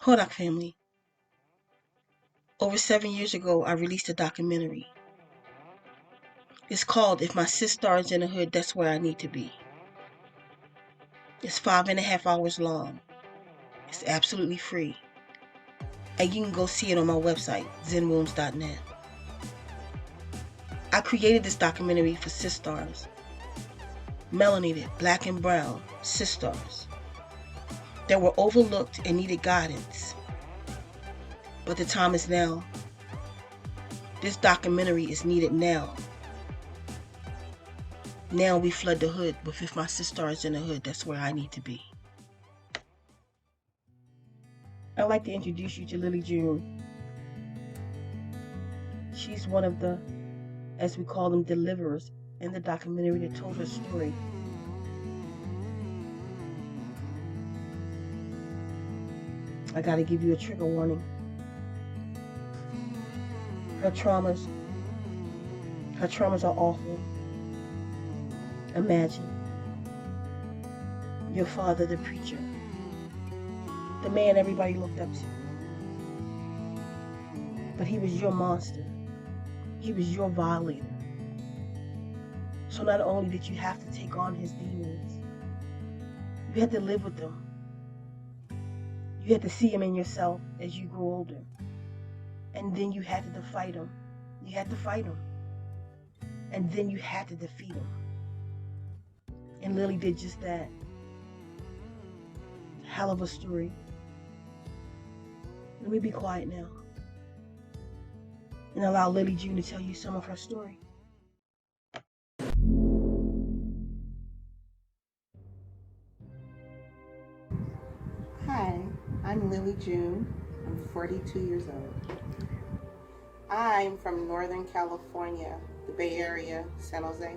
Hodak family, over 7 years ago, I released a documentary. It's called If My SisStar is in the Hood, That's Where I Need to Be. It's 5.5 hours long. It's absolutely free. And you can go see it on my website, ZenWombs.net. I created this documentary for SisStars, melanated, black and brown SisStars that were overlooked and needed guidance. But the time is now. This documentary is needed now. Now we flood the hood with If My SisStar is in the Hood, That's Where I Need to Be. I'd like to introduce you to Lily June. She's one of the, as we call them, deliverers in the documentary that told her story. I gotta give you a trigger warning. Her traumas are awful. Imagine your father, the preacher, the man everybody looked up to. But he was your monster. He was your violator. So not only did you have to take on his demons, you had to live with them. You had to see him in yourself as you grew older. And then you had to fight him. You had to fight him. And then you had to defeat him. And Lily did just that. Hell of a story. Let me be quiet now and allow Lily June to tell you some of her story. Hi, I'm Lily June. I'm 42 years old. I'm from Northern California, the Bay Area, San Jose.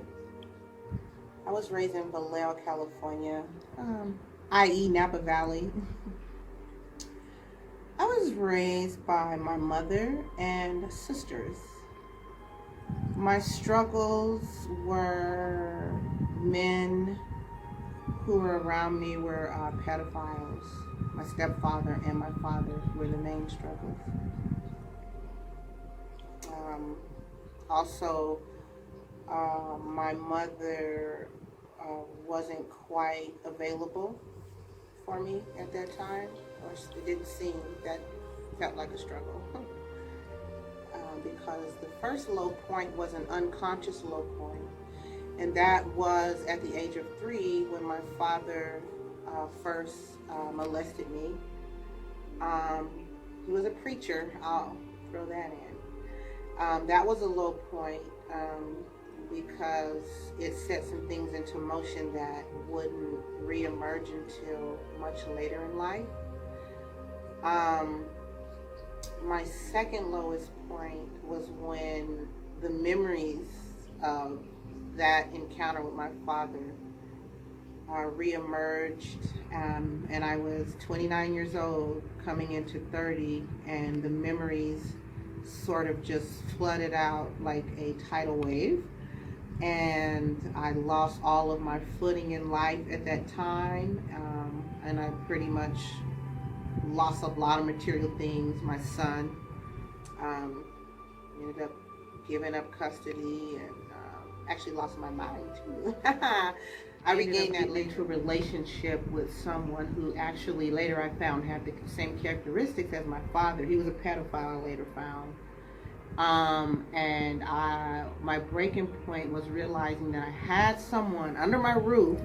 I was raised in Vallejo, California, i.e. Napa Valley. I was raised by my mother and sisters. My struggles were men who were around me were pedophiles. My stepfather and my father were the main struggles. Also, my mother wasn't quite available for me at that time, or it didn't seem that felt like a struggle. Because the first low point was an unconscious low point, and that was at the age of 3 when my father first molested me. He was a preacher, I'll throw that in. That was a low point because it set some things into motion that wouldn't reemerge until much later in life. My second lowest point was when the memories of that encounter with my father reemerged, and I was 29 years old coming into 30, and the memories sort of just flooded out like a tidal wave, and I lost all of my footing in life at that time, and I pretty much lost a lot of material things. My son ended up giving up custody, and actually lost my mind too. I regained that into a relationship with someone who actually later I found had the same characteristics as my father. He was a pedophile, I later found. And my breaking point was realizing that I had someone under my roof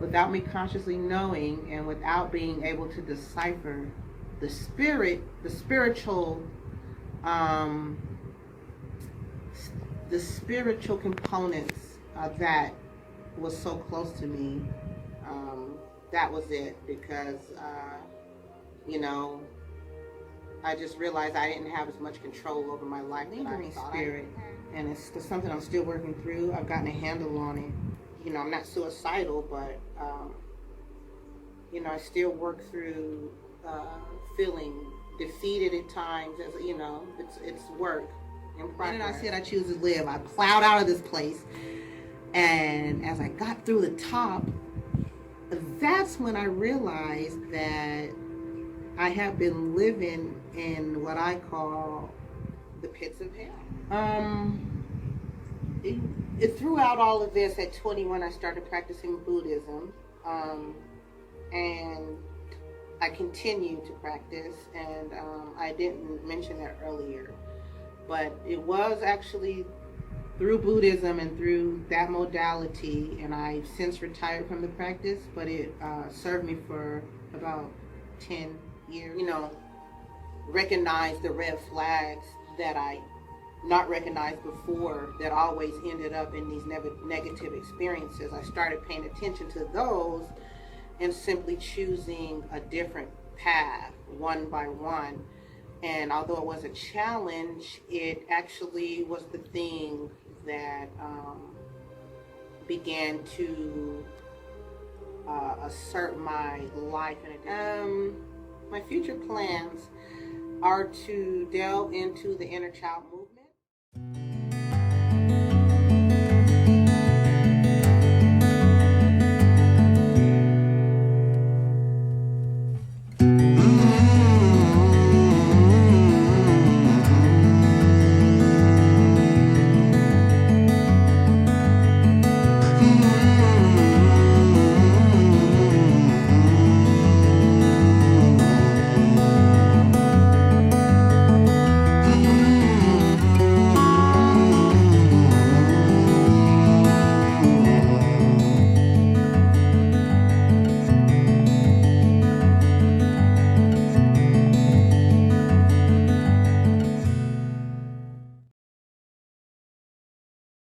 without me consciously knowing, and without being able to decipher the spiritual components that was so close to me. That was it, because I just realized I didn't have as much control over my life that I thought spirit, and it's something I'm still working through. I've gotten a handle on it. I'm not suicidal, but I still work through feeling defeated at times. As it's work. And I said I choose to live. I plowed out of this place, and as I got through the top, that's when I realized that I have been living in what I call the pits of hell. Throughout all of this, at 21, I started practicing Buddhism, and I continue to practice, and I didn't mention that earlier, but it was actually through Buddhism and through that modality, and I've since retired from the practice, but it served me for about 10 years. Recognize the red flags that I not recognized before that always ended up in these negative experiences. I started paying attention to those and simply choosing a different path one by one. And although it was a challenge, it actually was the thing that began to assert my life. My future plans are to delve into the inner child movement.